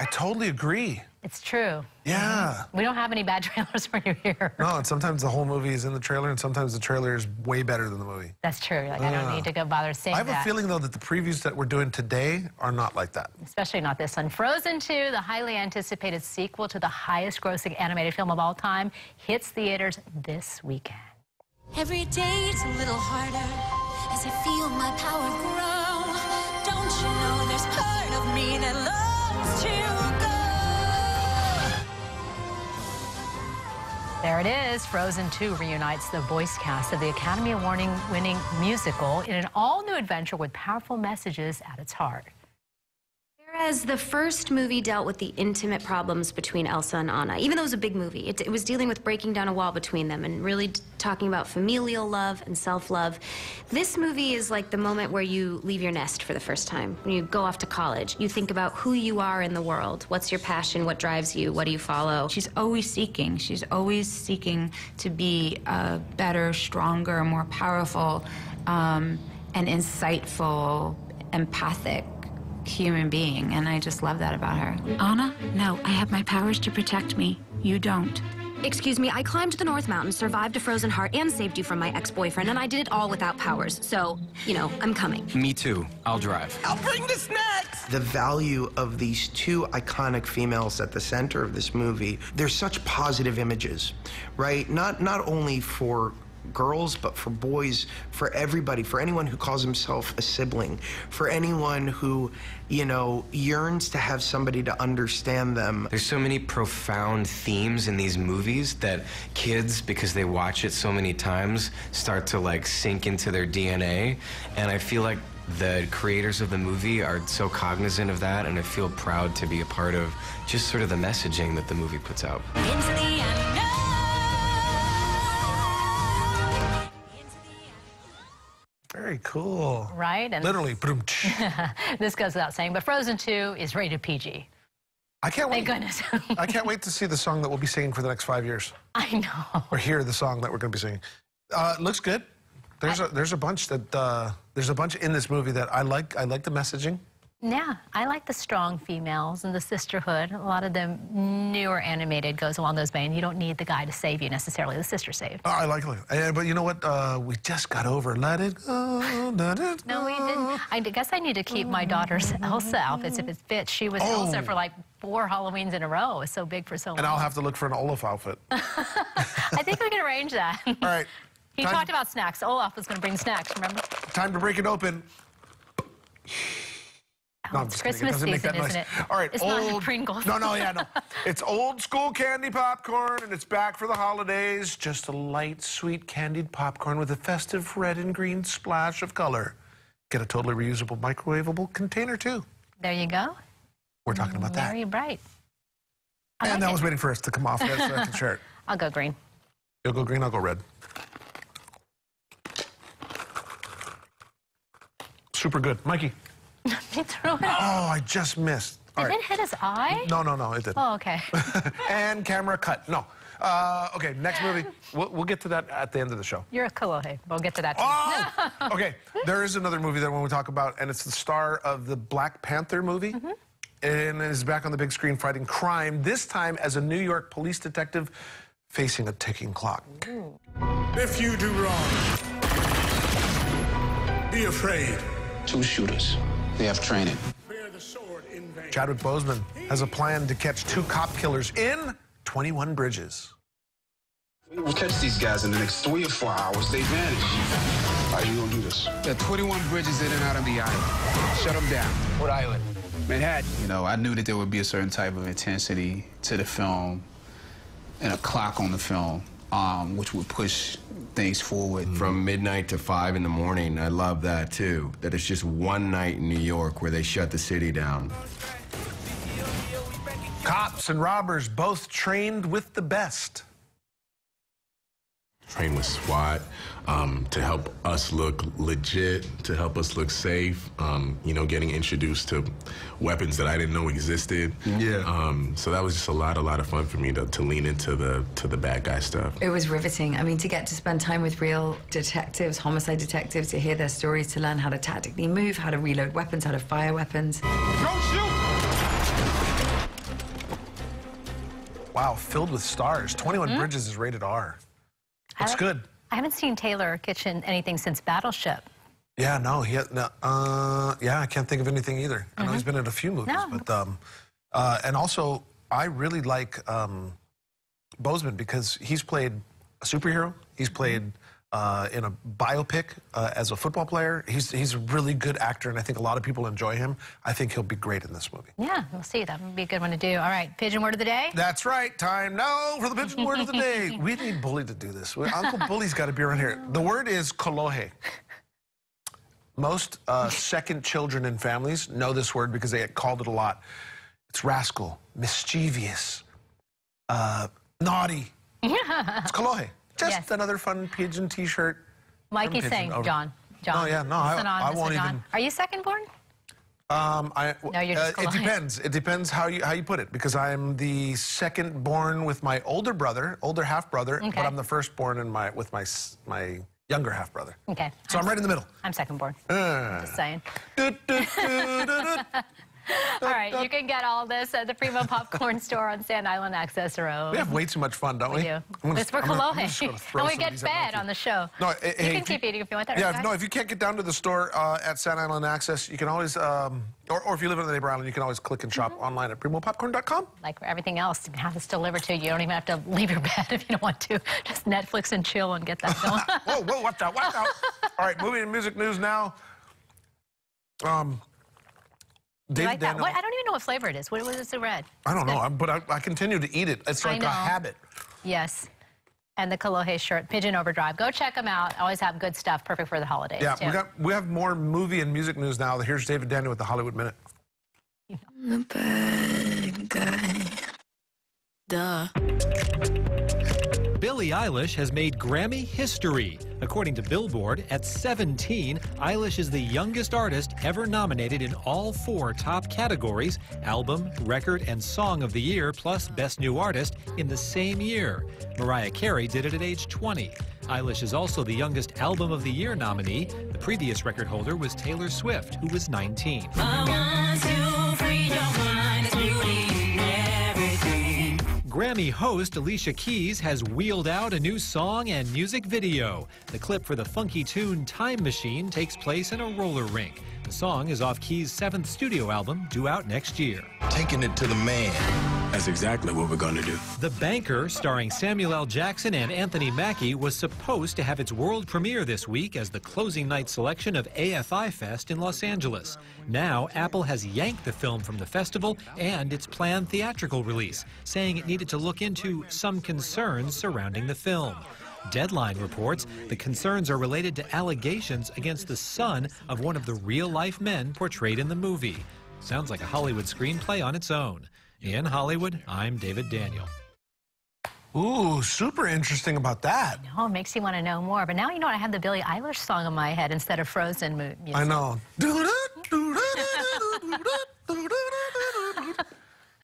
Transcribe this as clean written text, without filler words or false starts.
I totally agree. It's true. Yeah. We don't have any bad trailers for you here. No, and sometimes the whole movie is in the trailer, and sometimes the trailer is way better than the movie. That's true. Like, I don't need to go bother saying that. I have a feeling, though, that the previews that we're doing today are not like that. Especially not this one. Frozen 2, the highly anticipated sequel to the highest-grossing animated film of all time, hits theaters this weekend. Every day it's a little harder as I feel my power grow. Don't you know there's part of me that loves to go? There it is. Frozen 2 reunites the voice cast of the Academy Award-winning musical in an all-new adventure with powerful messages at its heart. Whereas the first movie dealt with the intimate problems between Elsa and Anna, even though it was a big movie, it was dealing with breaking down a wall between them and really talking about familial love and self-love. This movie is like the moment where you leave your nest for the first time. When you go off to college, you think about who you are in the world. What's your passion? What drives you? What do you follow? She's always seeking. She's always seeking to be a better, stronger, more powerful, and insightful, empathic human being, and I just love that about her. Anna, no, I have my powers to protect me. You don't. Excuse me, I climbed the North Mountain, survived a frozen heart, and saved you from my ex-boyfriend, and I did it all without powers. So, you know, I'm coming. Me too. I'll drive. I'll bring the snacks! The value of these two iconic females at the center of this movie, they're such positive images, right? Not only for girls, but for boys, for everybody, for anyone who calls himself a sibling, for anyone who, you know, yearns to have somebody to understand them. There's so many profound themes in these movies that kids, because they watch it so many times, start to like sink into their DNA, and I feel like the creators of the movie are so cognizant of that, and I feel proud to be a part of just sort of the messaging that the movie puts out. Very cool. Right? And literally. This goes without saying, but Frozen 2 is rated PG. I can't wait. Thank goodness. I can't wait to see the song that we'll be singing for the next 5 years. I know. Or hear the song that we're going to be singing. It looks good. There's a bunch that there's a bunch in this movie that I like. I like the messaging. Yeah, I like the strong females and the sisterhood. A lot of the newer animated goes along those veins. You don't need the guy to save you necessarily. The sister saved. I like it. But you know what? We just got over Let It Go, Let It Go. No, we didn't. I guess I need to keep my daughter's Elsa outfits if it fits. She was Elsa for like 4 Halloweens in a row. It's so big for so long. And I'll have to look for an Olaf outfit. I think we can arrange that. All right. He talked about snacks. Olaf was going to bring snacks, remember? Time to break it open. No, it's Christmas season, isn't it? All right, it's not Pringles. No, no. It's old school candy popcorn, and it's back for the holidays. Just a light, sweet candied popcorn with a festive red and green splash of color. Get a totally reusable, microwavable container, too. There you go. We're talking about that. Very bright. And I was waiting for us to come off that so I can share it. I'll go green. You'll go green, I'll go red. Super good. Mikey. He threw it. Oh, I just missed. Did it hit his eye? No, it didn't. Oh, okay. And camera cut. No. Okay, next movie. We'll get to that at the end of the show. You're a cool. Hey, we'll get to that too. Oh! Okay, there is another movie that I want to talk about, and it's the star of the Black Panther movie. And is back on the big screen fighting crime, this time as a New York police detective facing a ticking clock. If you do wrong, be afraid. 2 shooters. They have training. Chadwick Boseman has a plan to catch 2 cop killers in 21 bridges. We'll catch these guys in the next 3 or 4 hours. They vanish. How are you gonna do this? There are 21 bridges in and out of the island. Shut them down. What island? Manhattan. You know, I knew that there would be a certain type of intensity to the film and a clock on the film, which would push things forward. From midnight to 5 in the morning, I love that too. That it's just one night in New York where they shut the city down. Cops and robbers both trained with the best. Train with SWAT to help us look legit, to help us look safe. You know, getting introduced to weapons that I didn't know existed. Yeah. So that was just a lot of fun for me to lean into the bad guy stuff. It was riveting. I mean, to get to spend time with real detectives, homicide detectives, to hear their stories, to learn how to tactically move, how to reload weapons, how to fire weapons. Don't shoot! Wow, filled with stars. 21 Bridges is rated R. Looks good. I haven't seen Taylor Kitsch anything since Battleship. Yeah, no, yeah, I can't think of anything either. I know he's been in a few movies, but and also I really like Boseman because he's played a superhero. He's played in a biopic as a football player. He's a really good actor, and I think a lot of people enjoy him. I think he'll be great in this movie. Yeah, we'll see. That would be a good one to do. All right, pigeon word of the day? That's right. Time now for the pigeon word of the day. We need Bully to do this. Uncle Bully's got to be around here. The word is kolohe. Most second children in families know this word because they get called it a lot. It's rascal, mischievous, naughty. It's kolohe. Just another fun pigeon T-shirt. Mikey's saying John. Oh yeah, no, I won't even. Are you second born? No, you're just it depends. It depends how you put it, because I'm the second born with my older half brother, but I'm the firstborn with my younger half brother. Okay. So I'm right in the middle. I'm second born. Just saying. All right, you can get all this at the Primo Popcorn Store on Sand Island Access Road. We have way too much fun, don't we? We do. It's for Kolohe. And we get fed on the show. No, you can keep eating if you want that. Yeah, no, if you can't get down to the store at Sand Island Access, you can always, or if you live in the neighbor island, you can always click and shop online at primopopcorn.com. Like for everything else, you can have this delivered to you. You don't even have to leave your bed if you don't want to. Just Netflix and chill and get that going. Whoa, watch out, watch out. All right, movie and music news now. You like that? What? I don't even know what flavor it is. What is it red? I don't know, but I continue to eat it. It's like a habit. Yes. And the Kolohe shirt, Pigeon Overdrive. Go check them out. Always have good stuff, perfect for the holidays. Yeah, too. we have more movie and music news now. Here's David Daniel with the Hollywood Minute. The bad guy. Duh. Billie Eilish has made Grammy history. According to Billboard, at 17, Eilish is the youngest artist ever nominated in all 4 top categories, album, record, and song of the year, plus Best New Artist, in the same year. Mariah Carey did it at age 20. Eilish is also the youngest Album of the Year nominee. The previous record holder was Taylor Swift, who was 19. Grammy host Alicia Keys has wheeled out a new song and music video. The clip for the funky tune Time Machine takes place in a roller rink. The song is off Keys' 7th studio album, due out next year. Taking it to the man. That's exactly what we're going to do. The Banker, starring Samuel L. Jackson and Anthony Mackie, was supposed to have its world premiere this week as the closing night selection of AFI Fest in Los Angeles. Now, Apple has yanked the film from the festival and its planned theatrical release, saying it needed to look into some concerns surrounding the film. Deadline reports the concerns are related to allegations against the son of one of the real-life men portrayed in the movie. Sounds like a Hollywood screenplay on its own. In Hollywood, I'm David Daniel. Ooh, super interesting about that. Oh, it makes you want to know more. But now you know what? I have the Billie Eilish song in my head instead of Frozen music. I know.